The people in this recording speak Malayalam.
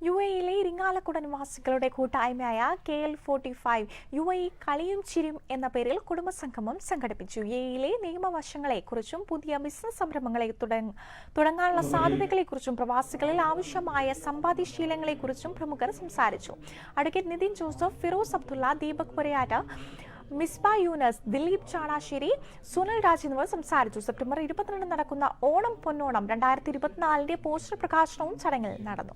UAE ഇരിങ്ങാലക്കുട നിവാസികളുടെ കൂട്ടായ്മയായ KL45 UAE കളിയും ചിരിയും എന്ന പേരിൽ കുടുംബസംഗമം സംഘടിപ്പിച്ചു. UAE നിയമവശങ്ങളെക്കുറിച്ചും പുതിയ ബിസിനസ് സംരംഭങ്ങളെ തുടങ്ങാനുള്ള സാധ്യതകളെക്കുറിച്ചും പ്രവാസികളിൽ ആവശ്യമായ സമ്പാദ്യശീലങ്ങളെക്കുറിച്ചും പ്രമുഖർ സംസാരിച്ചു. അഡ്വക്കേറ്റ് നിതിൻ ജോസഫ്, ഫിറോസ് അബ്ദുള്ള, ദീപക് പുരയാറ്റ, മിസ്ബ യൂനസ്, ദിലീപ് ചാണാശ്ശേരി, സുനിൽ രാജ് എന്നിവർ സംസാരിച്ചു. സെപ്റ്റംബർ 22 നടക്കുന്ന ഓണം പൊന്നോണം 2024 പോസ്റ്റർ പ്രകാശനവും ചടങ്ങിൽ നടന്നു.